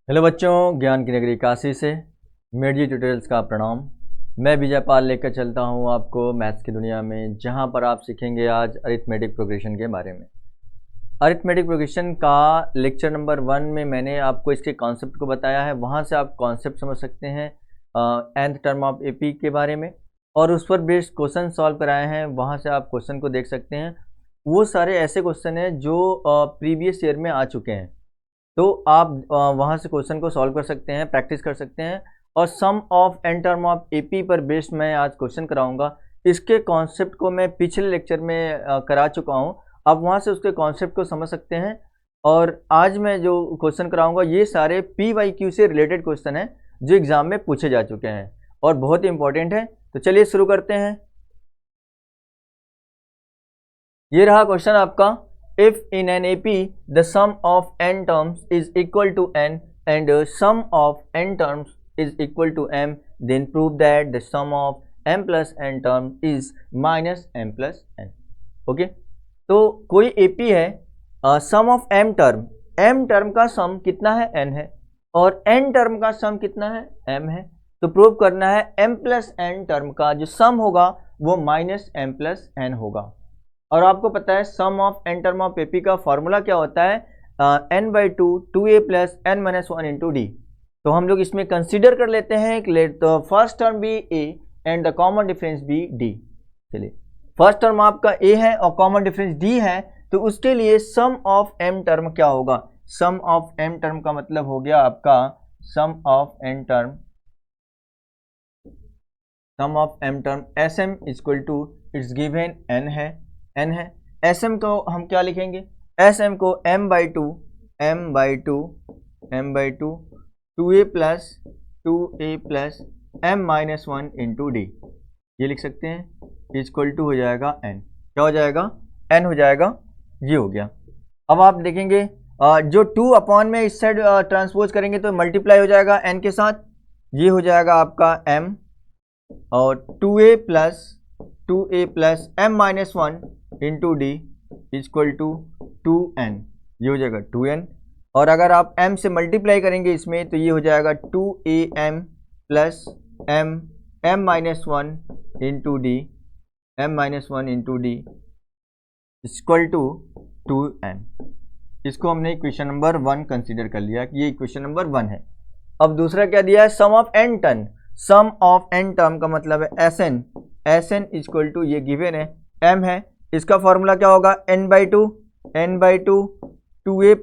Hello बच्चों, ज्ञान की नगरी काशी से मेडी ट्यूटोरियल्स का प्रणाम। मैं विजय पाल लेकर चलता हूं आपको मैथ्स की दुनिया में, जहां पर आप सीखेंगे आज अरिथमेटिक प्रोग्रेशन के बारे में। अरिथमेटिक प्रोग्रेशन का लेक्चर नंबर 1 में मैंने आपको इसके कॉन्सेप्ट को बताया है। वहां से आप कॉन्सेप्ट समझ सकते हैं nth टर्म ऑफ एपी के बारे में, और उस पर बेस्ड क्वेश्चन सॉल्व कराए हैं। वहां से आप क्वेश्चन को देख सकते हैं। वो सारे ऐसे क्वेश्चन हैं जो प्रीवियस ईयर में आ चुके हैं, तो आप वहाँ से क्वेश्चन को सॉल्व कर सकते हैं, प्रैक्टिस कर सकते हैं। और sum of N term of AP पर बेस्ड मैं आज क्वेश्चन कराऊंगा। इसके कॉन्सेप्ट को मैं पिछले लेक्चर में करा चुका हूँ, आप वहाँ से उसके कॉन्सेप्ट को समझ सकते हैं। और आज मैं जो क्वेश्चन कराऊंगा ये सारे PYQ से रिलेटेड क्वेश्चन हैं जो एग्जाम में पूछे जा चुके हैं और बहुत ही इंपॉर्टेंट है। तो चलिए शुरू करते हैं। ये रहा क्वेश्चन आपका। If in an AP the sum of n terms is equal to n and sum of n terms is equal to m, then prove that the sum of m plus n term is minus m plus n. Okay, तो कोई AP है, sum of m term का सम कितना है n है, और n term का सम कितना है m है। तो प्रूव करना है m प्लस n टर्म का जो सम होगा वो माइनस m प्लस n होगा। और आपको पता है sum of N term of AP का फॉर्मूला क्या होता है, n/2 2a plus n minus 1 into d. तो हम लोग इसमें कंसीडर कर लेते हैं कि let the first term be a and the common difference be d। चलिए, फर्स्ट टर्म आपका a है और कॉमन डिफरेंस d है, तो उसके लिए सम ऑफ m टर्म क्या होगा। सम ऑफ m टर्म का मतलब हो गया आपका sum of m term sm equal to its given n है sm को हम क्या लिखेंगे, sm को m/2 2a plus m minus 1 into d, ये लिख सकते हैं। इक्वल टू हो जाएगा n, क्या हो जाएगा n हो जाएगा, ये हो गया। अब आप देखेंगे जो 2 अपॉन में इस साइड ट्रांसपोज करेंगे तो मल्टीप्लाई हो जाएगा n के साथ, ये हो जाएगा आपका m, और 2a plus m minus 1 into d equal to 2n, ये हो जाएगा 2n। और अगर आप m से मल्टीप्लाई करेंगे इसमें तो ये हो जाएगा 2am plus m minus 1 into d equal to 2n। इसको हमने इक्वेशन नंबर 1 कंसीडर कर लिया कि ये इक्वेशन नंबर 1 है। अब दूसरा क्या दिया है, sum of n term. Sum of n term का मतलब है sn इक्वल टू, ये गिवन है m है, इसका फॉर्मूला क्या होगा n/2 2a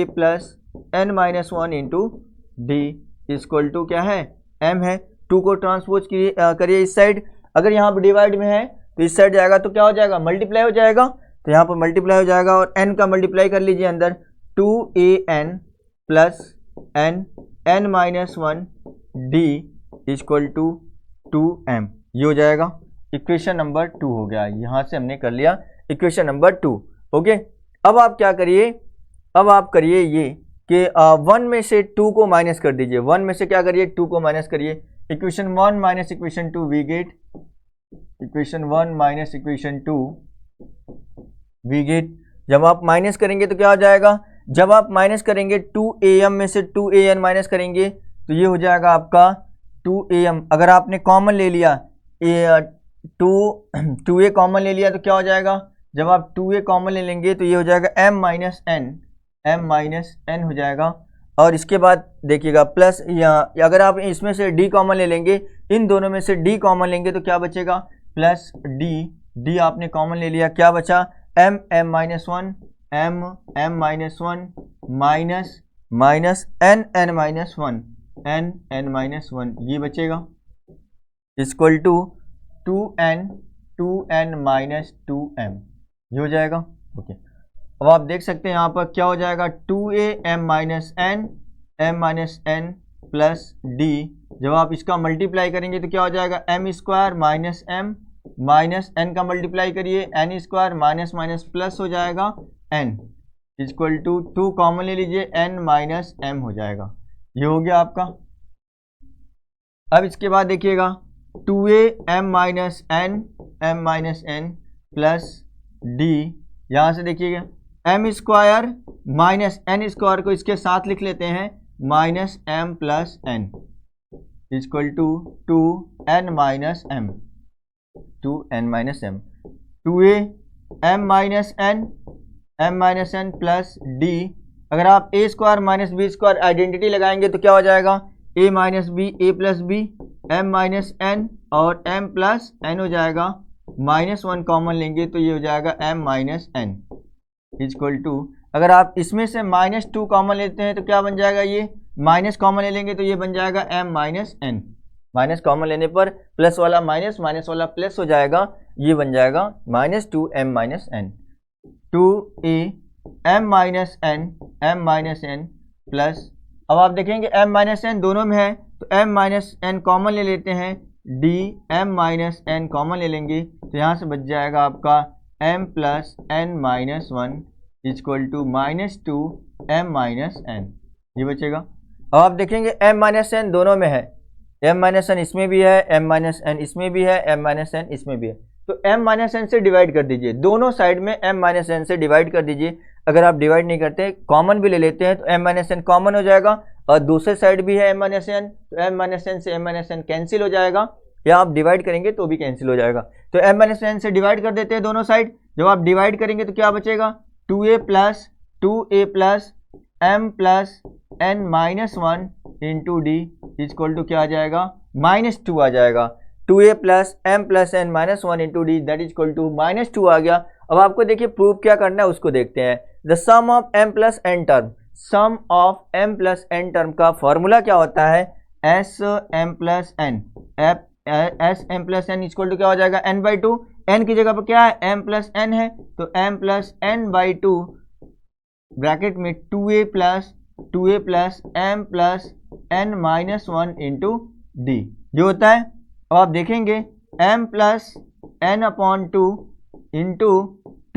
plus n minus 1 into d equal to क्या है m है। 2 को ट्रांसपोज करिए इस साइड, अगर यहाँ पर डिवाइड में है तो इस साइड जाएगा तो क्या हो जाएगा, मल्टीप्लाई हो जाएगा। तो यहाँ पर मल्टीप्लाई हो जाएगा और n का मल्टीप्लाई कर लीजिए अंदर, 2an plus n minus 1 d equal to 2m, ये हो जाएगा इक्वेशन नंबर 2 हो गया। यहाँ से हमने कर लिया इक्वेशन नंबर 2। ओके, अब आप क्या करिए, अब आप करिए ये कि 1 में से 2 को माइनस कर दीजिए। 1 में से क्या करिए, 2 को माइनस करिए। Equation 1 minus equation 2 we get, equation 1 minus equation 2 we get. जब आप माइनस करेंगे तो क्या हो जाएगा, जब आप माइनस करेंगे 2am में से 2an माइनस करेंगे तो ये हो जाएगा आपका 2am। अगर आपने कॉमन ले लिया, 2a कॉमन ले लिया तो क्या हो जाएगा, जब आप 2a कॉमन ले लेंगे तो ये हो जाएगा m माइनस n हो जाएगा। और इसके बाद देखिएगा प्लस, अगर आप इसमें से d कॉमन ले लेंगे, इन दोनों में से d कॉमन लेंगे तो क्या बचेगा, प्लस d आपने कॉमन ले लिया, क्या बचा m minus 1 minus n minus 1 ये बचेगा equal to 2n minus 2m, ये हो जाएगा। ओके, अब आप देख सकते हैं यहाँ पर क्या हो जाएगा, 2am minus n plus d। जब आप इसका मल्टीप्लाई करेंगे तो क्या हो जाएगा, m square minus m minus n का मल्टीप्लाई करिए, n square minus minus plus हो जाएगा n इक्वल टू 2 कॉमन ले लीजिए, n माइनस m हो जाएगा, ये हो गया आपका। अब इसके बाद देखिएगा 2am minus n plus d, यहाँ से देखिएगा m square minus n square को इसके साथ लिख लेते हैं minus m plus n equal to 2n minus m 2n minus m 2a m minus n plus d। अगर आप a square minus b square identity लगाएंगे तो क्या हो जाएगा a minus b a plus b m minus n और m plus n हो जाएगा, -1 कॉमन लेंगे तो ये हो जाएगा m minus n equal to, अगर आप इसमें से -2 कॉमन लेते हैं तो क्या बन जाएगा, ये माइनस कॉमन ले लेंगे तो ये बन जाएगा m minus n। Minus common लेने पर प्लस वाला माइनस माइनस वाला प्लस हो जाएगा, ये बन जाएगा -2m minus n 2a m minus n plus, अब आप देखेंगे m माइनस n दोनों में है तो m माइनस n कॉमन ले लेते हैं, d m minus n common ले लेंगे तो यहाँ से बच जाएगा आपका m plus n minus 1 equal to -2m minus n, ये बचेगा। अब आप देखेंगे m माइनस n दोनों में है, m माइनस n इसमें भी है, m माइनस n इसमें भी है, m माइनस n इसमें भी है, तो m माइनस n से डिवाइड कर दीजिए, दोनों साइड में m माइनस n से डिवाइड कर दीजिए। अगर आप डिवाइड नहीं करते कॉमन भी ले लेते हैं तो m माइनस n कॉमन हो जाएगा और दूसरे साइड भी है m माइनस n, तो m माइनस n से m माइनस n कैंसिल हो जाएगा, या आप डिवाइड करेंगे तो भी कैंसिल हो जाएगा। तो m माइनस n से डिवाइड कर देते हैं दोनों साइड, जब आप डिवाइड करेंगे तो क्या बचेगा 2a plus m plus n minus 1 into d equal to क्या आ जाएगा -2 आ जाएगा, 2a plus m plus n minus 1 into d that equal to -2 आ गया। अब आपको देखिए प्रूफ क्या करना है उसको देखते हैं। The sum of m plus n term, sum of m plus n term का फॉर्मूला क्या होता है, s m plus n, s m plus n equal to क्या हो जाएगा n/2, n की जगह पर क्या है m प्लस n है तो m प्लस n/2 ब्रैकेट में 2a plus m plus n minus 1 into D, जो होता है। अब आप देखेंगे m plus n upon 2 into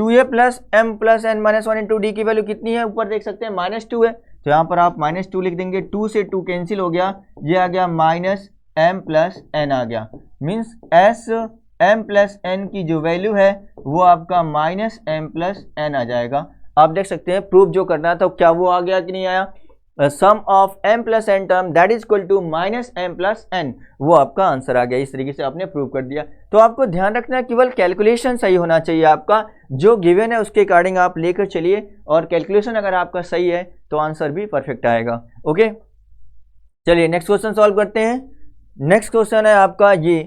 2a plus m plus n minus 1 into D की वैल्यू कितनी है, ऊपर देख सकते हैं -2 है, तो यहाँ पर आप -2 लिख देंगे, 2 से 2 कैंसिल हो गया, ये आ गया -m प्लस n आ गया, means S m plus n की जो वैल्यू है वो आपका -m प्लस n आ जाएगा। आप देख सकते हैं प्रूफ जो करना था क्या वो आ गया कि नहीं आया, sum of m plus n term that is equal to -m plus n, वो आपका आंसर आ गया। इस तरीके से आपने प्रूव कर दिया। तो आपको ध्यान रखना केवल कैलकुलेशन सही होना चाहिए, आपका जो गिवन है उसके अकॉर्डिंग आप लेकर चलिए, और कैलकुलेशन अगर आपका सही है तो आंसर भी परफेक्ट आएगा। ओके, चलिए नेक्स्ट क्वेश्चन सॉल्व करते हैं। नेक्स्ट क्वेश्चन है आपका ये,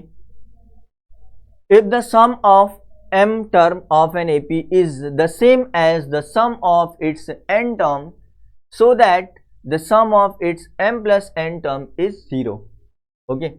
if the sum of m term of an AP is the same as the sum of its n term, so that the sum of its m plus n term is 0. Okay,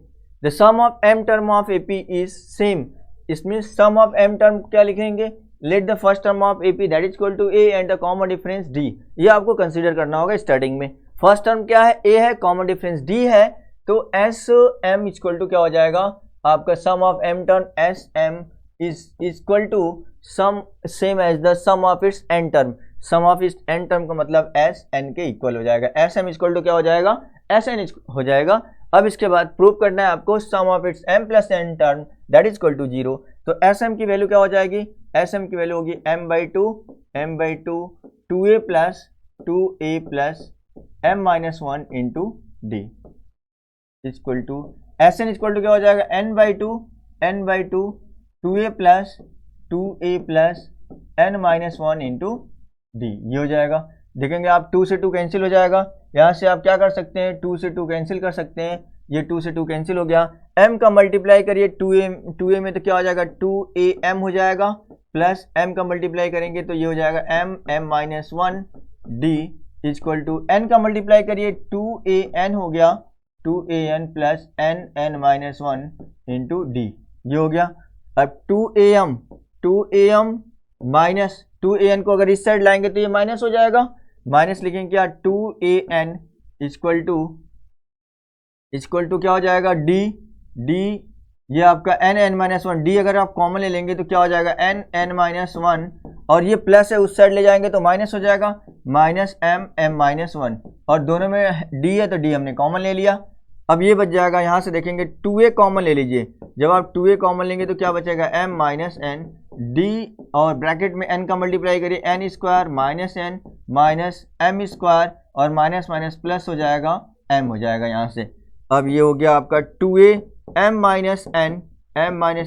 the sum of m term of AP is same. इसमें sum of m term क्या लिखेंगे, let the first term of AP that is equal to a and the common difference d, ये आपको consider करना होगा starting में। First term क्या है, a है, कॉमन डिफरेंस d है, तो s m इक्वल टू क्या हो जाएगा आपका sum of m term s m is equal to sum same as the sum of its n term, sum of its n term का मतलब s n के equal हो जाएगा, s m इक्वल टू क्या हो जाएगा s n हो जाएगा। अब इसके बाद प्रूव करना है आपको sum of its m plus n term that is equal to 0, तो s m की वैल्यू क्या हो जाएगी, s m की वैल्यू होगी m/2 2a plus m minus 1 into d equal to s n equal to क्या हो जाएगा n/2 2a plus n minus 1 into d, ये हो जाएगा। देखेंगे आप 2 से 2 कैंसिल हो जाएगा, यहाँ से आप क्या कर सकते हैं 2 से 2 कैंसिल कर सकते हैं, ये 2 से 2 कैंसिल हो गया। m का मल्टीप्लाई करिए 2a में तो क्या हो जाएगा 2am हो जाएगा, प्लस m का मल्टीप्लाई करेंगे तो ये हो जाएगा m minus 1 d equal to n का मल्टीप्लाई करिए 2an हो गया 2an plus n minus 1 into d, ये हो गया। अब 2am माइनस 2an को अगर इस साइड लाएंगे तो ये माइनस हो जाएगा, माइनस लिखेंगे क्या 2an इक्वल टू क्या हो जाएगा d, ये आपका n माइनस 1 d अगर आप कॉमन ले लेंगे तो क्या हो जाएगा n माइनस 1, और ये प्लस है उस साइड ले जाएंगे तो माइनस हो जाएगा -m माइनस 1, और दोनों में d है तो d हमने कॉमन ले लिया। अब ये बच जाएगा, यहाँ से देखेंगे 2a कॉमन ले लीजिए, जब आप 2a कॉमन लेंगे तो क्या बचेगा m माइनस n d, और ब्रैकेट में n का मल्टीप्लाई करिए n square minus n minus m square और माइनस माइनस प्लस हो जाएगा एम हो जाएगा यहाँ से। अब ये हो गया आपका 2a m minus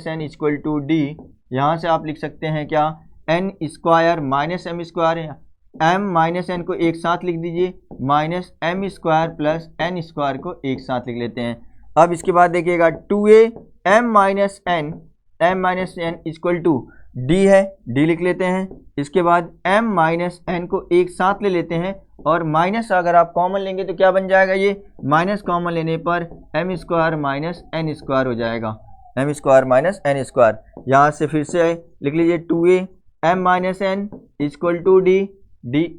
n equal to d. यहाँ से आप लिख सकते हैं क्या, n square minus m square है, m माइनस एन को एक साथ लिख दीजिए, minus m square plus n square को एक साथ लिख लेते हैं। अब इसके बाद देखिएगा 2a m minus n equal to d है, डी लिख लेते हैं। इसके बाद m माइनस n को एक साथ ले लेते हैं और माइनस अगर आप कॉमन लेंगे तो क्या बन जाएगा, ये माइनस कॉमन लेने पर m square minus n square हो जाएगा, m square minus n square. यहाँ से फिर से लिख लीजिए 2a m minus n equal to डी।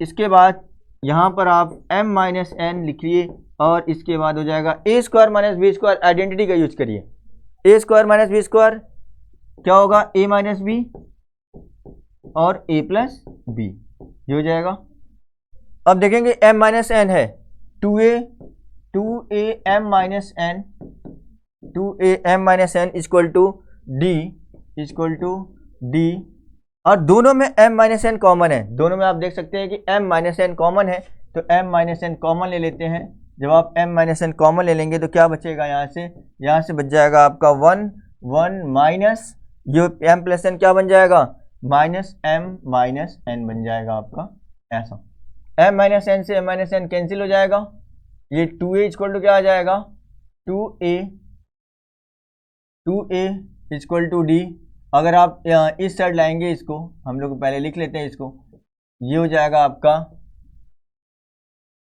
इसके बाद यहाँ पर आप m माइनस n लिखिए और इसके बाद हो जाएगा a square minus b square. Identity का यूज करिए, a square minus b square क्या होगा, a माइनस बी और a प्लस बी, ये हो जाएगा। अब देखेंगे m माइनस एन है, 2a m minus n equal to d और दोनों में m माइनस एन कॉमन है, दोनों में आप देख सकते हैं कि m माइनस एन कॉमन है, तो m माइनस एन कॉमन ले लेते हैं। जब आप m माइनस एन कॉमन ले लेंगे तो क्या बचेगा, यहाँ से बच जाएगा आपका 1 माइनस ये m प्लस एन क्या बन जाएगा, माइनस m माइनस n बन जाएगा आपका ऐसा। m माइनस एन से m माइनस एन कैंसिल हो जाएगा, ये 2a इक्वल टू क्या आ जाएगा, 2a इक्वल टू डी। अगर आप इस साइड लाएंगे इसको, हम लोग पहले लिख लेते हैं इसको, ये हो जाएगा आपका,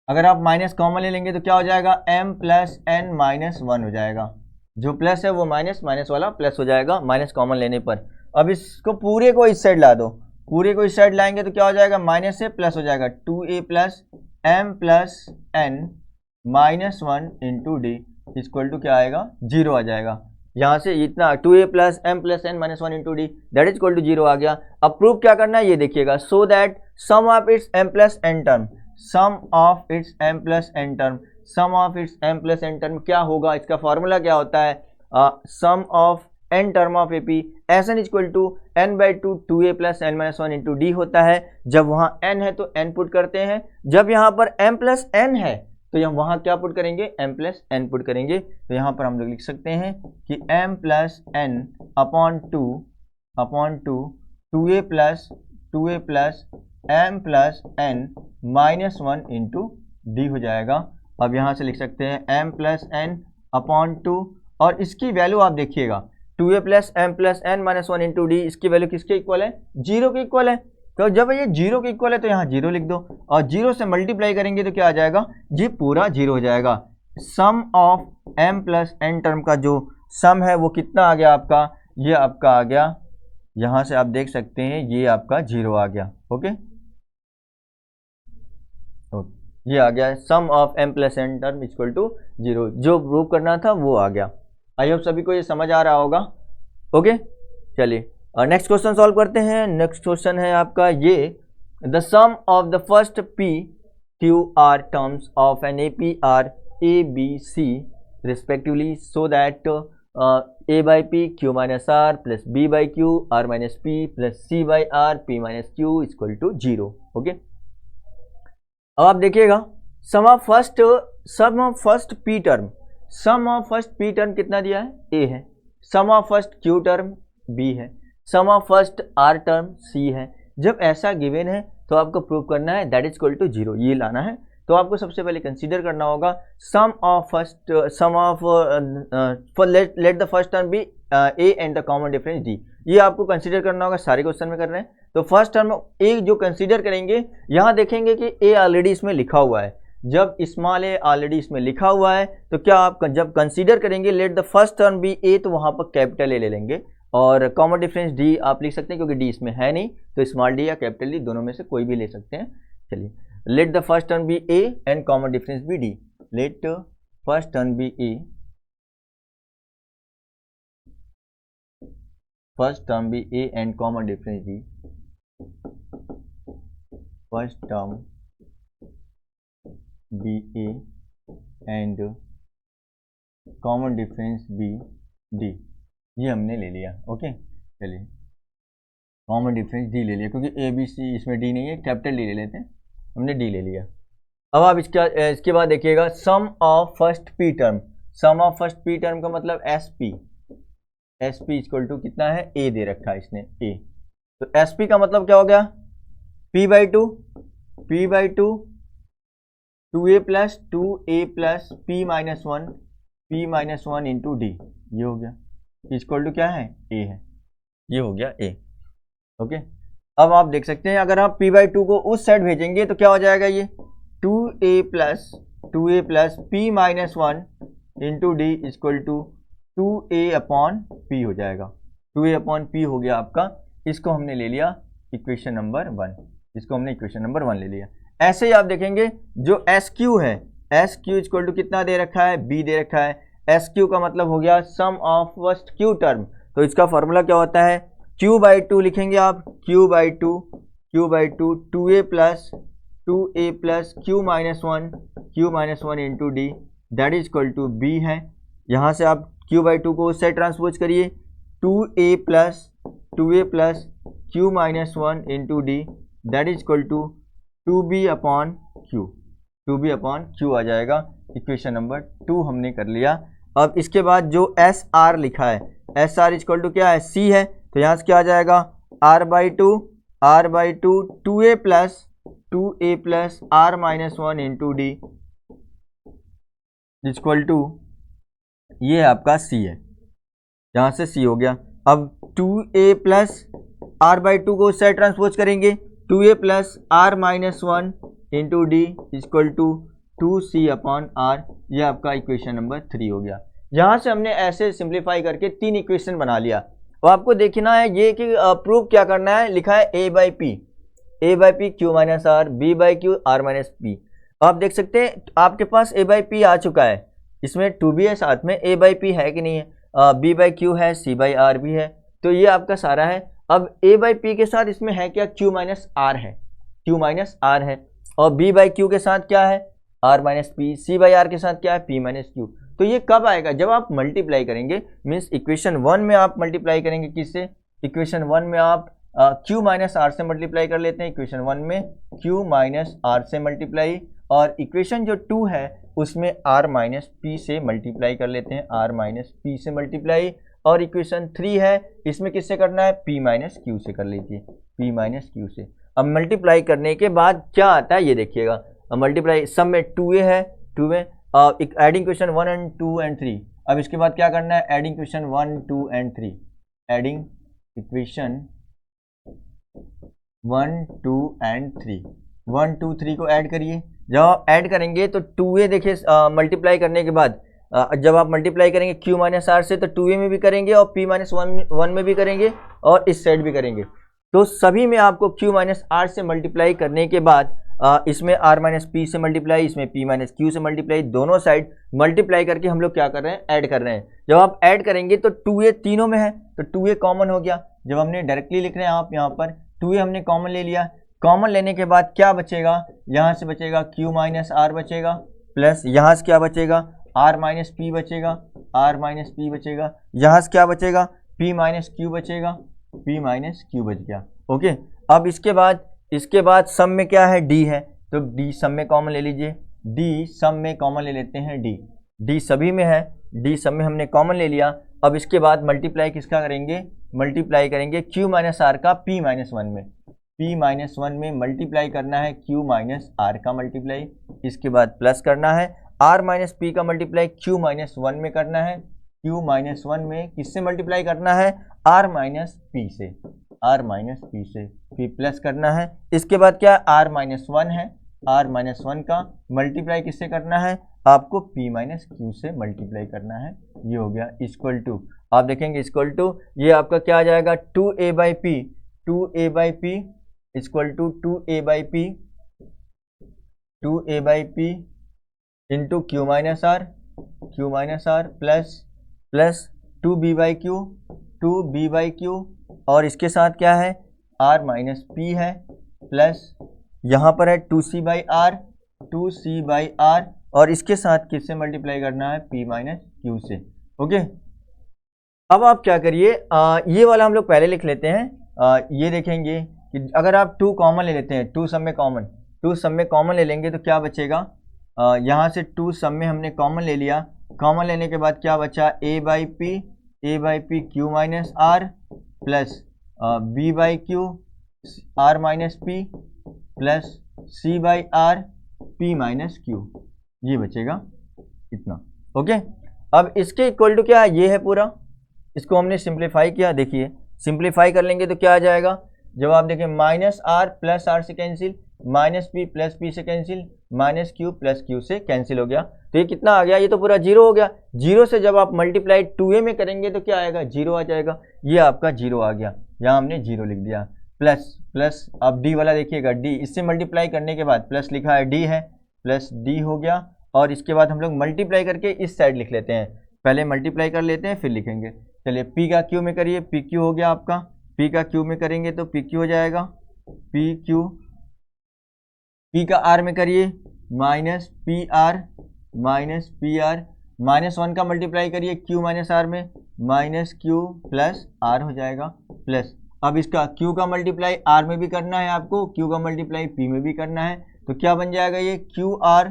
अगर आप माइनस कॉमन ले लेंगे तो क्या हो जाएगा, m प्लस n माइनस 1 हो जाएगा, जो प्लस है वो माइनस वाला प्लस हो जाएगा माइनस कॉमन लेने पर। अब इसको पूरे को इस साइड ला दो, पूरे को इस साइड लाएंगे तो क्या हो जाएगा, माइनस से प्लस हो जाएगा, 2a plus m plus n minus 1 into d equal to क्या आएगा, 0 आ जाएगा। यहाँ से इतना 2a plus m plus n minus 1 into d that is equal to 0 आ गया। अब प्रूफ क्या करना है ये देखिएगा, so that sum of its m plus n term, sum of its m plus n term, sum of its m plus n term क्या होगा, इसका फॉर्मूला क्या होता है, sum of n term of AP Sn equal to n by 2a plus n minus 1 into d होता है। जब वहाँ n है तो n पुट करते हैं, जब यहाँ पर m प्लस n है तो यहाँ वहाँ क्या पुट करेंगे, m प्लस n पुट करेंगे। तो यहाँ पर हम लोग लिख सकते हैं कि m plus n upon two 2a plus m plus n minus 1 into D हो जाएगा। अब यहाँ से लिख सकते हैं m प्लस n अपॉन 2 और इसकी वैल्यू आप देखिएगा 2a plus m plus n minus 1 into D, इसकी वैल्यू किसके इक्वल है, 0 के इक्वल है। तो जब ये 0 के इक्वल है तो यहाँ 0 लिख दो और 0 से मल्टीप्लाई करेंगे तो क्या आ जाएगा, ये पूरा 0 हो जाएगा। Sum of m plus n term का जो सम है वो कितना आ गया आपका, ये आपका आ गया, यहाँ से आप देख सकते हैं ये आपका 0 आ गया। ओके, ये आ गया sum of m plus n term equal to 0, जो प्रूव करना था वो आ गया। आई होप सभी को ये समझ आ रहा होगा। ओके, चलिए और नेक्स्ट क्वेश्चन सॉल्व करते हैं। नेक्स्ट क्वेश्चन है आपका ये, the sum of the first p q r terms of an AP are a b c respectively so that a by p q minus r plus b by q r minus p plus c by r p minus q equal to 0। Okay, अब आप देखिएगा sum of first p term, sum of first p term कितना दिया है, a है, sum of first q term b है, sum of first r term c है। जब ऐसा गिवन है तो आपको प्रूव करना है दैट इज इक्वल टू 0, ये लाना है। तो आपको सबसे पहले कंसीडर करना होगा let the first term be a and the common difference d, ये आपको कंसीडर करना होगा, सारे क्वेश्चन में कर रहे हैं। तो फर्स्ट टर्म a जो कंसीडर करेंगे, यहाँ देखेंगे कि a ऑलरेडी इसमें लिखा हुआ है, जब स्मॉल a ऑलरेडी इसमें लिखा हुआ है तो क्या आप जब कंसीडर करेंगे let the first term be a तो वहाँ पर कैपिटल a ले लेंगे और कॉमन डिफरेंस d आप लिख सकते हैं क्योंकि d इसमें है नहीं, तो स्मॉल d या कैपिटल d दोनों में से कोई भी ले सकते हैं। चलिए, let the first term be a and common difference be d, let first term be a, first term be a and common difference d, first term be a and common difference be d, ये हमने ले लिया। Okay, चलिए common difference d ले लिया क्योंकि a b c इसमें d नहीं है, कैपिटल d ले लेते हैं। हमने डी ले लिया। अब आप इसके बाद देखिएगा sum of first p term. Sum of first p term का मतलब एस पी इक्वल टू कितना है, ए दे रखा है इसने ए। तो एस पी का मतलब क्या हो गया, P by two 2a plus 2a plus p minus one into d, ये हो गया इक्वल टू क्या है, ए है, ये हो गया ए। ओके, अब आप देख सकते हैं अगर आप p बाई टू को उस साइड भेजेंगे तो क्या हो जाएगा, ये 2a plus p minus one into d equal to 2a upon p हो जाएगा। 2a अपॉन पी हो गया आपका, इसको हमने ले लिया इक्वेशन नंबर 1, इसको हमने इक्वेशन नंबर 1 ले लिया। ऐसे ही आप देखेंगे जो एस क्यू है, एस क्यू इक्वल टू कितना दे रखा है, बी दे रखा है। एस क्यू का मतलब हो गया sum of first Q term, तो इसका फॉर्मूला क्या होता है, क्यू बाई टू लिखेंगे आप, q by two 2a plus q minus one into d that is equal to b है। यहाँ से आप क्यू बाई टू को उस साइड ट्रांसपोज करिए, 2a plus q minus one into d that is equal to 2b upon q आ जाएगा। Equation number 2 हमने कर लिया। अब इसके बाद जो एस आर लिखा है, एस आर इक्वल टू क्या है, सी है, तो यहाँ से क्या आ जाएगा, r by two 2a plus r minus one into d equal to, ये आपका सी है, यहाँ से सी हो गया। अब 2a plus are by to को उस साइड ट्रांसपोज करेंगे, 2a plus r minus one into d equal to 2c upon r, यह आपका इक्वेशन नंबर 3 हो गया। यहाँ से हमने ऐसे सिंप्लीफाई करके 3 इक्वेशन बना लिया। तो आपको देखना है ये कि प्रूफ क्या करना है, लिखा है a by p q minus r, b by q r minus p. आप देख सकते हैं आपके पास a बाई पी आ चुका है, इसमें 2b है साथ में, a बाई पी है कि नहीं है, b बाई क्यू है, c बाई आर भी है, तो ये आपका सारा है। अब a बाई पी के साथ इसमें है क्या, q माइनस आर है, और b बाई क्यू के साथ क्या है, r minus p, c by r के साथ क्या है, p माइनस क्यू। तो ये कब आएगा, जब आप मल्टीप्लाई करेंगे, मीन्स इक्वेशन 1 में आप मल्टीप्लाई करेंगे किससे, इक्वेशन 1 में आप q माइनस आर से मल्टीप्लाई कर लेते हैं, इक्वेशन 1 में q माइनस आर से मल्टीप्लाई, और इक्वेशन जो 2 है उसमें r माइनस पी से मल्टीप्लाई कर लेते हैं, r माइनस पी से मल्टीप्लाई, और इक्वेशन 3 है इसमें किससे करना है, p माइनस क्यू से कर लीजिए, p माइनस क्यू से। अब मल्टीप्लाई करने के बाद क्या आता है ये देखिएगा, मल्टीप्लाई सम में 2a है, 2 में एडिंग क्वेश्चन 1 एंड 2 एंड 3। अब इसके बाद क्या करना है, adding question 1 2 and 3, adding equation 1 2 and 3, 1 2 3 को ऐड करिए। जब आप ऐड करेंगे तो 2a देखिए मल्टीप्लाई करने के बाद जब आप मल्टीप्लाई करेंगे q माइनस आर से, तो 2a में भी करेंगे और p माइनस वन में भी करेंगे और इस साइड भी करेंगे, तो सभी में आपको q माइनस आर से मल्टीप्लाई करने के बाद इसमें r माइनस पी से मल्टीप्लाई, इसमें p माइनस क्यू से मल्टीप्लाई, दोनों साइड मल्टीप्लाई करके हम लोग क्या कर रहे हैं, ऐड कर रहे हैं। जब आप ऐड करेंगे तो 2a तीनों में है, तो 2a कॉमन हो गया। जब हमने डायरेक्टली लिख रहे हैं आप यहाँ पर 2a हमने कॉमन ले लिया, कॉमन लेने के बाद क्या बचेगा, यहाँ से बचेगा q माइनस आर बचेगा, प्लस यहाँ से क्या बचेगा, r माइनस पी बचेगा, यहाँ से क्या बचेगा, p माइनस क्यू बचेगा, p माइनस क्यू बच गया। ओके, अब इसके बाद सम में क्या है, d है, तो d सम में कॉमन ले लीजिए, d सम में कॉमन ले लेते हैं, d सभी में है, d सम में हमने कॉमन ले लिया। अब इसके बाद मल्टीप्लाई किसका करेंगे, मल्टीप्लाई करेंगे q माइनस आर का p माइनस वन में मल्टीप्लाई करना है q माइनस आर का मल्टीप्लाई, इसके बाद प्लस करना है r माइनस पी का मल्टीप्लाई q माइनस वन में करना है, q माइनस वन में किससे मल्टीप्लाई करना है, r माइनस पी से, फिर प्लस करना है। इसके बाद क्या r माइनस वन है, r माइनस वन का मल्टीप्लाई किससे करना है, आपको p माइनस क्यू से मल्टीप्लाई करना है, ये हो गया इक्वल टू। आप देखेंगे इक्वल टू ये आपका क्या आ जाएगा, 2a by p equal to 2a by p into q minus r plus 2b by q, और इसके साथ क्या है, r माइनस पी है, प्लस यहाँ पर है 2c बाई आर, और इसके साथ किससे मल्टीप्लाई करना है, p माइनस क्यू से। ओके, अब आप क्या करिए, ये वाला हम लोग पहले लिख लेते हैं। ये देखेंगे कि अगर आप 2 कॉमन ले लेते हैं, 2 सब में कॉमन, 2 सब में कॉमन ले लेंगे तो क्या बचेगा, यहाँ से 2 सब में हमने कॉमन ले लिया, कॉमन लेने के बाद क्या बचा, a by p q minus r plus b by q r minus p plus c by r p minus q, ये बचेगा इतना। ओके, अब इसके इक्वल टू क्या है, ये है पूरा, इसको हमने सिंप्लीफाई किया, देखिए सिंप्लीफाई कर लेंगे तो क्या आ जाएगा, जब आप देखें माइनस आर प्लस आर से cancel, minus p plus p से cancel, minus q plus q से कैंसिल हो गया, तो ये कितना आ गया, ये तो पूरा जीरो हो गया। जीरो से जब आप मल्टीप्लाई 2a में करेंगे तो क्या आएगा, जीरो आ जाएगा, ये आपका जीरो आ गया, यहाँ हमने जीरो लिख दिया। प्लस प्लस अब डी वाला देखिएगा, डी इससे मल्टीप्लाई करने के बाद प्लस लिखा है डी है, प्लस डी हो गया, और इसके बाद हम लोग मल्टीप्लाई करके इस साइड लिख लेते हैं, पहले मल्टीप्लाई कर लेते हैं फिर लिखेंगे। चलिए पी का क्यू में करिए, पी क्यू हो गया आपका, पी का क्यू में करेंगे तो पी क्यू हो जाएगा, पी क्यू, पी का आर में करिए माइनस पी आर, माइनस 1 का मल्टीप्लाई करिए क्यू माइनस आर में, माइनस क्यू प्लस आर हो जाएगा, प्लस अब इसका क्यू का मल्टीप्लाई आर में भी करना है आपको, क्यू का मल्टीप्लाई पी में भी करना है, तो क्या बन जाएगा ये क्यू आर,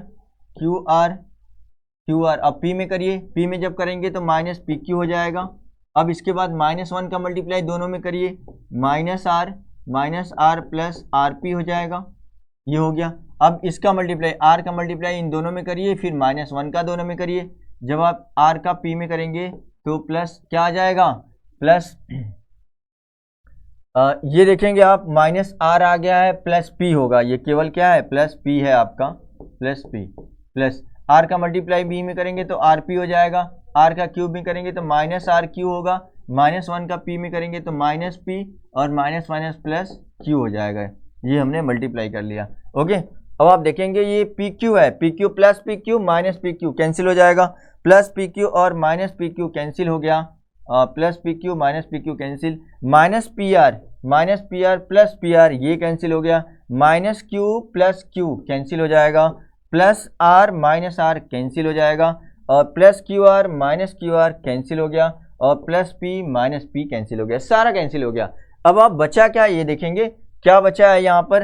अब पी में करिए, पी में जब करेंगे तो माइनस पी क्यू हो जाएगा। अब इसके बाद माइनस 1 का मल्टीप्लाई दोनों में करिए, minus r plus r p हो जाएगा, ये हो गया। अब इसका मल्टीप्लाई, आर का मल्टीप्लाई इन दोनों में करिए, फिर माइनस 1 का दोनों में करिए, जब आप आर का पी में करेंगे तो प्लस क्या आ जाएगा, प्लस ये देखेंगे आप माइनस आर आ गया है, प्लस पी होगा, ये केवल क्या है, प्लस पी है आपका, प्लस पी, प्लस आर का मल्टीप्लाई बी में करेंगे तो आर पी हो जाएगा, आर का क्यूब में करेंगे तो माइनस आर क्यू होगा, माइनस 1 का पी में करेंगे तो माइनस पी, और माइनस माइनस प्लस क्यू हो जाएगा, ये हमने मल्टीप्लाई कर लिया। ओके, अब आप देखेंगे ये पी क्यू है, p q plus p q minus p q cancel हो जाएगा, प्लस पी क्यू और माइनस पी क्यू कैंसिल हो गया, plus p q minus p q cancel, minus p r plus p r ये cancel हो गया, minus q plus q cancel हो जाएगा, plus r minus r cancel हो जाएगा, और plus q r minus q r cancel हो गया, और plus p minus P cancel हो गया, सारा कैंसिल हो गया। अब आप बचा क्या, ये देखेंगे क्या बचा है यहाँ पर,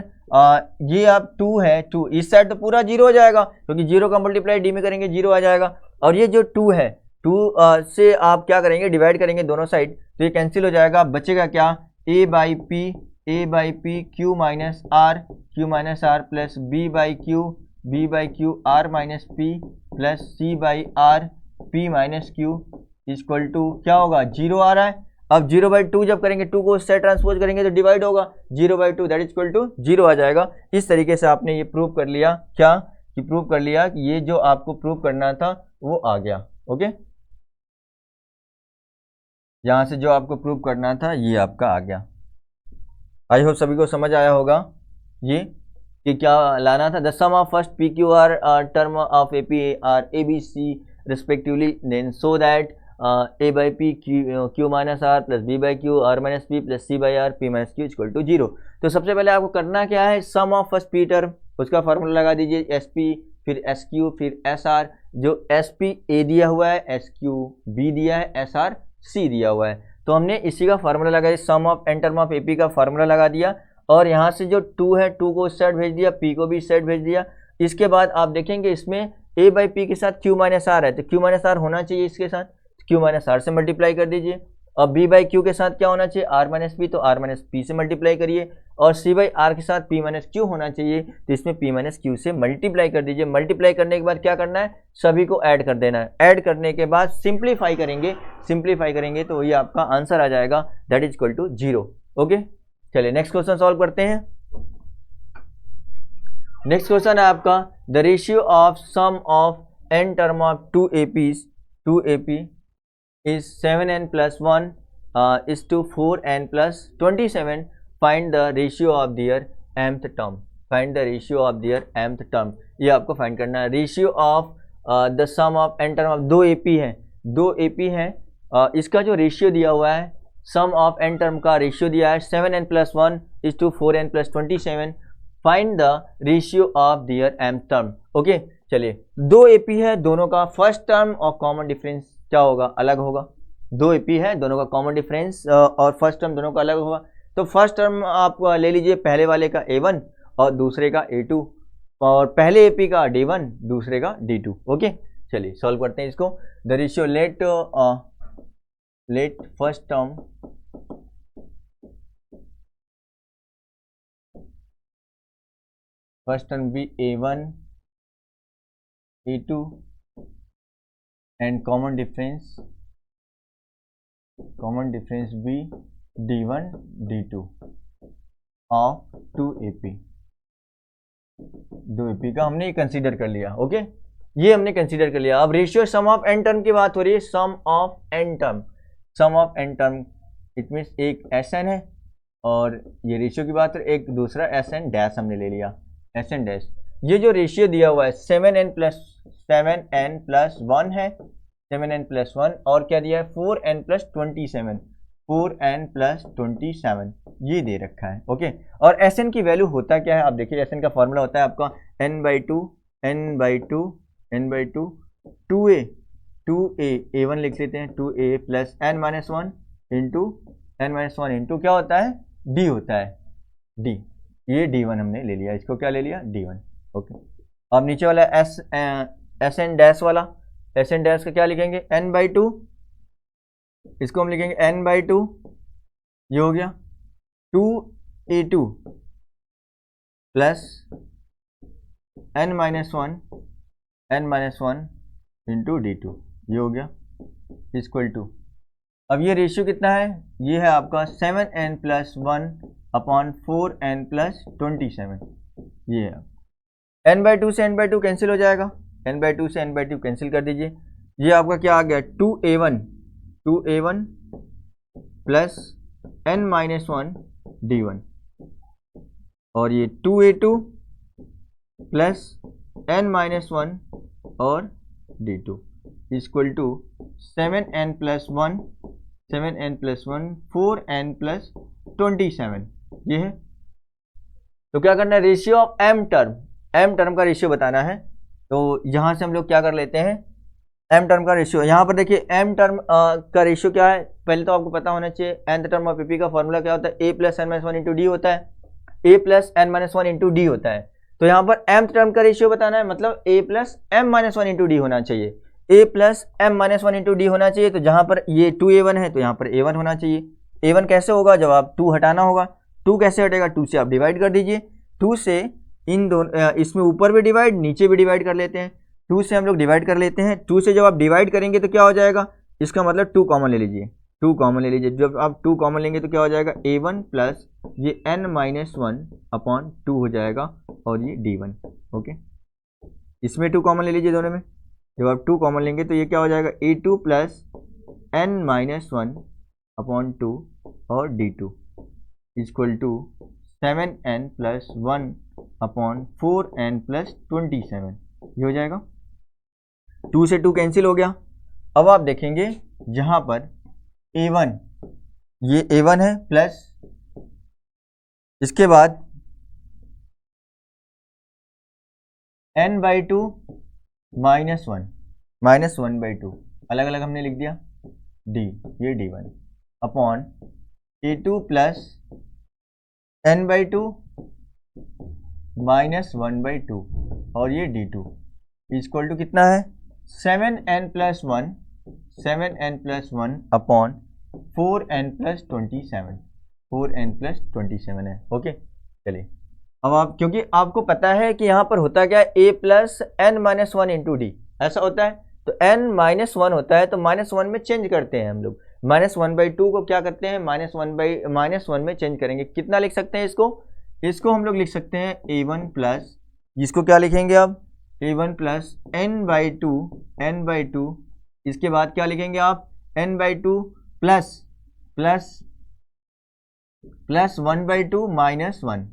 ये आप 2 है, 2 इस साइड तो पूरा जीरो हो जाएगा, क्योंकि जीरो का मल्टीप्लाई डी में करेंगे जीरो आ जाएगा, और ये जो 2 है 2 से आप क्या करेंगे, डिवाइड करेंगे दोनों साइड, तो ये कैंसिल हो जाएगा, बचेगा क्या, a by p q minus r plus b by q r minus p plus c by r p minus q equal to क्या होगा, जीरो आ रहा है। अब 0/2 जब करेंगे, 2 को उससे ट्रांसपोज करेंगे तो डिवाइड होगा, 0/2 that is equal to zero आ जाएगा। इस तरीके से आपने ये प्रूव कर लिया, क्या कि प्रूव कर लिया कि ये जो आपको प्रूव करना था वो आ गया। ओके, यहाँ से जो आपको प्रूव करना था ये आपका आ गया। आई होप सभी को समझ आया होगा ये कि क्या लाना था। The sum of first p q r term of A P are a b c respectively, then so that a by p q minus r plus b by q r minus p plus c by r p minus q equal to zero. तो सबसे पहले आपको करना क्या है, sum of first p term, उसका formula लगा दीजिए, एस पी फिर एस क्यू फिर एस आर, जो एस पी ए दिया हुआ है, एस क्यू बी दिया है, एस आर सी दिया हुआ है, तो हमने इसी का फार्मूला लगा दिया, sum of N term of A P का फार्मूला लगा दिया, और यहाँ से जो 2 है 2 को इस साइड भेज दिया, p को भी इस साइड भेज दिया। इसके बाद आप देखेंगे इसमें a बाई पी के साथ q माइनस आर है, तो q माइनस आर होना चाहिए इसके साथ, q माइनस आर से मल्टीप्लाई कर दीजिए, और b बाई क्यू के साथ क्या होना चाहिए, r माइनस पी, तो r माइनस पी से मल्टीप्लाई करिए, और c बाई आर के साथ p माइनस क्यू होना चाहिए, तो इसमें p माइनस क्यू से मल्टीप्लाई कर दीजिए। मल्टीप्लाई करने के बाद क्या करना है, सभी को ऐड कर देना है, ऐड करने के बाद सिंप्लीफाई करेंगे तो ये आपका आंसर आ जाएगा, that is equal to zero. Okay, चलिए नेक्स्ट क्वेश्चन सॉल्व करते हैं। नेक्स्ट क्वेश्चन है आपका, the ratio of sum of N term of 2 AP is 7n plus 1 is to 4n plus 27. Find the ratio of their mth term. Find the ratio of their mth term. ये आपको find करना है। Ratio of the sum of N term of 2 AP है, 2 AP है, इसका जो ratio दिया हुआ है, सम ऑफ एन टर्म का रेशियो दिया है 7n plus 1 is to 4n plus 27. Find the ratio of there mth term. Okay, चलिए 2 AP है, दोनों का फर्स्ट टर्म और कॉमन डिफरेंस क्या होगा, अलग होगा। 2 AP है, दोनों का कॉमन डिफरेंस और फर्स्ट टर्म दोनों का अलग होगा। तो फर्स्ट टर्म आप ले लीजिए, पहले वाले का A1 और दूसरे का A2। और पहले एपी का D1, दूसरे का D2। ओके, चलिए सॉल्व करते हैं इसको। The ratio let first term be A1 A2 and common difference be D1 D2 of 2AP। 2AP का हमने कंसीडर कर लिया। ओके, ये हमने कंसीडर कर लिया। अब ratio sum of N term की बात हो रही है। Sum of N term it means एक Sn है और ये रेशियो की बात है, एक दूसरा Sn डैश हमने ले लिया, Sn डैश। ये जो रेशियो दिया हुआ है 7n + 1 है, 7n + 1, और क्या दिया है 4n + 27, 4n + 27 ये दे रखा है। ओके, और Sn की वैल्यू होता क्या है आप देखिए। Sn का फॉर्मूला होता है आपका n/2 2a a1 लिख लेते हैं, 2a + n-1 इंटू क्या होता है d होता है, d। ये d1 हमने ले लिया, इसको क्या ले लिया d1। ओके, अब नीचे वाला Sn डैश वाला, Sn डैश का क्या लिखेंगे n/2, इसको हम लिखेंगे n/2, ये हो गया 2a2 + n-1 इंटू d2, ये हो गया इक्वल टू। अब ये रेशियो कितना है, ये है आपका 7n + 1 अपॉन 4n + 27, ये है। n/2 से n/2 कैंसिल हो जाएगा, n/2 से n/2 कैंसिल कर दीजिए। ये आपका क्या आ गया 2a1 + n-1 d1, और ये 2a2 + n-1 और d2 equal to 7n + 1 4n + 27, ये है। तो क्या करना है, रेशियो ऑफ m टर्म का रेशियो बताना है। तो यहां से हम लोग क्या कर लेते हैं, m टर्म का रेशियो। यहाँ पर देखिए m टर्म का रेशियो क्या है, पहले तो आपको पता होना चाहिए। nth टर्म ऑफ AP का फॉर्मूला क्या होता है, a + n-1 × d होता है, a + n-1 × d होता है। तो यहाँ पर mth टर्म का रेशियो बताना है, मतलब a + m-1 × d होना चाहिए, a + m-1 × d होना चाहिए। तो जहाँ पर ये 2a1 है तो यहाँ पर a1 होना चाहिए। a1 कैसे होगा, जब आप 2 हटाना होगा। 2 कैसे हटेगा, 2 से आप डिवाइड कर दीजिए। 2 से इन दोनों, इसमें ऊपर भी डिवाइड, नीचे भी डिवाइड कर लेते हैं। 2 से हम लोग डिवाइड कर लेते हैं। 2 से जब आप डिवाइड करेंगे तो क्या हो जाएगा, इसका मतलब 2 कॉमन ले लीजिए, 2 कॉमन ले लीजिए। जब आप 2 कॉमन लेंगे तो क्या हो जाएगा a1 + ये n-1 अपॉन 2 हो जाएगा, और ये d1। ओके, इसमें 2 कॉमन ले लीजिए दोनों में। जब आप 2 कॉमन लेंगे तो ये क्या हो जाएगा a2 + n-1 अपॉन 2 और d2 equal to 7n + 1 upon 4n + 27, ये हो जाएगा। 2 से 2 कैंसिल हो गया। अब आप देखेंगे जहां पर a1, ये a1 है, प्लस इसके बाद n/2 -1 1/2 अलग अलग हमने लिख दिया d, ये d1 अपॉन a2 + n/2 -1/2 और ये d2 इक्वल टू कितना है 7n + 1 अपॉन 4n + 27, 4n + 27 है। ओके, चलिए अब आप, क्योंकि आपको पता है कि यहाँ पर होता क्या है a + n-1 × d ऐसा होता है। तो n-1 होता है तो -1 में चेंज करते हैं हम लोग। -1/2 को क्या करते हैं, -1 में चेंज करेंगे। कितना लिख सकते हैं इसको हम लोग लिख सकते हैं a1 + इसको क्या लिखेंगे अब a1 + n/2 इसके बाद क्या लिखेंगे आप n/2 प्लस 1/2 -1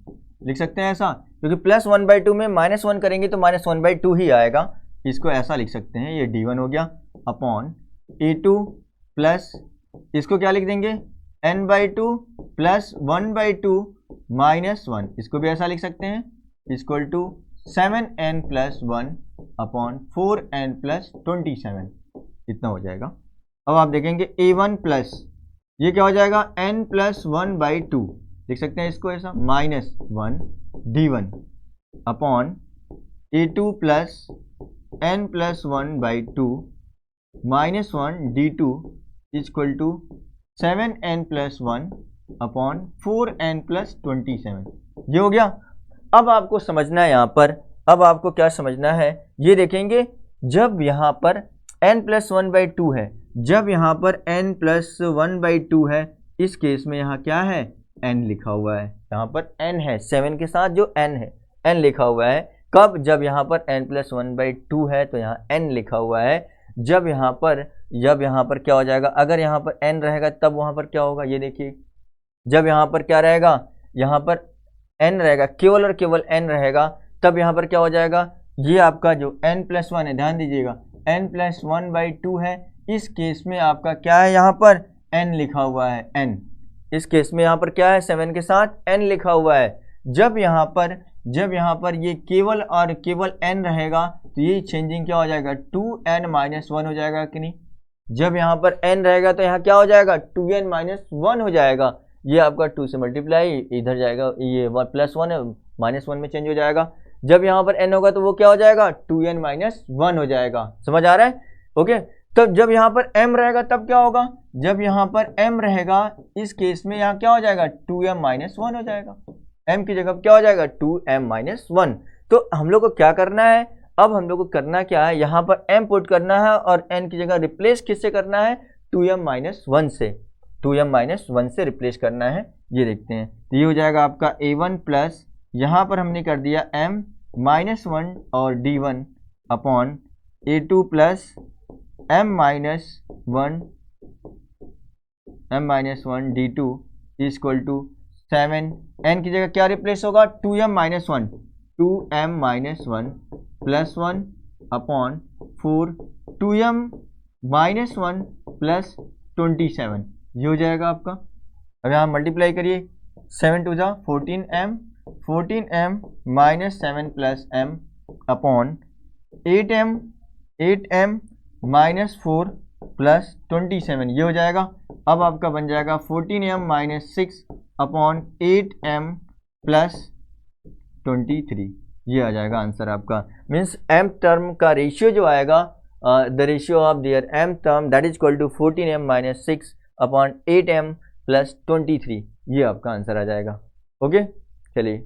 लिख सकते हैं ऐसा, क्योंकि +1/2 में -1 करेंगे तो -1/2 ही आएगा। इसको ऐसा लिख सकते हैं, ये d1 हो गया अपॉन a2 प्लस इसको क्या लिख देंगे n/2 + 1/2 -1, इसको भी ऐसा लिख सकते हैं, equal to 7n + 1 upon 4n + 27, इतना हो जाएगा। अब आप देखेंगे a1 प्लस ये क्या हो जाएगा n + 1/2 लिख सकते हैं इसको ऐसा -1 d1 upon A2 plus n plus 1 by 2 minus 1 D2 equal to 7n plus 1 upon 4n plus 27। ये हो गया। अब आपको समझना है यहाँ पर, अब आपको क्या समझना है, ये देखेंगे जब यहाँ पर n प्लस 1 बाई 2 है, जब यहाँ पर n प्लस 1 बाई 2 है, इस केस में यहाँ क्या है, n लिखा हुआ है, यहाँ पर n है 7 के साथ जो n है, n लिखा हुआ है। कब, जब यहाँ पर n प्लस 1 बाई 2 है तो यहाँ n लिखा हुआ है। जब यहाँ पर क्या हो जाएगा, अगर यहाँ पर n रहेगा तब वहाँ पर क्या होगा, ये देखिए, जब यहाँ पर क्या रहेगा, यहाँ पर n रहेगा, केवल और केवल n रहेगा, तब यहाँ पर क्या हो जाएगा, ये आपका जो n प्लस 1 है, ध्यान दीजिएगा n प्लस 1 बाई 2 है, इस केस में आपका क्या है, यहाँ पर n लिखा हुआ है, n, इस केस में यहाँ पर क्या है, 7 के साथ n लिखा हुआ है। जब यहाँ पर ये केवल और केवल n रहेगा तो ये चेंजिंग क्या हो जाएगा, 2n माइनस 1 हो जाएगा कि नहीं। जब यहाँ पर n रहेगा तो यहाँ क्या हो जाएगा, 2n माइनस 1 हो जाएगा। ये आपका 2 से मल्टीप्लाई इधर जाएगा, ये प्लस 1 है, माइनस 1 में चेंज हो जाएगा। जब यहाँ पर n होगा तो वो क्या हो जाएगा, 2n माइनस 1 हो जाएगा। समझ आ रहा है, ओके। तब जब यहाँ पर m रहेगा तब क्या होगा, जब यहाँ पर m रहेगा, इस केस में यहाँ क्या हो जाएगा, 2m माइनस 1 हो जाएगा, m की जगह क्या हो जाएगा, 2m माइनस 1। तो हम लोग को क्या करना है, अब हम लोग को करना क्या है, यहाँ पर m पुट करना है और n की जगह रिप्लेस किससे करना है, 2m माइनस 1 से, 2m माइनस 1 से रिप्लेस करना है। ये देखते हैं, तो ये हो जाएगा आपका a1 प्लस, यहाँ पर हमने कर दिया m माइनस 1 और d1 upon a2 plus m minus 1 d2 equal to 7, n की जगह क्या रिप्लेस होगा, 2m minus 1, 2m minus 1 plus 1 upon 4, 2m minus 1 plus 27, ये हो जाएगा आपका। अब यहाँ मल्टीप्लाई करिए, 7 टू जा 14m, 14m minus 7 plus m upon 8m minus 4 plus 27, ये हो जाएगा। अब आपका बन जाएगा 14m minus 6 upon 8m plus 23, ये आ जाएगा आंसर आपका। मीन्स m टर्म का रेशियो जो आएगा, the ratio of their m term that is equal to 14m minus 6 upon 8m plus 23, ये आपका आंसर आ जाएगा। ओके, चलिए।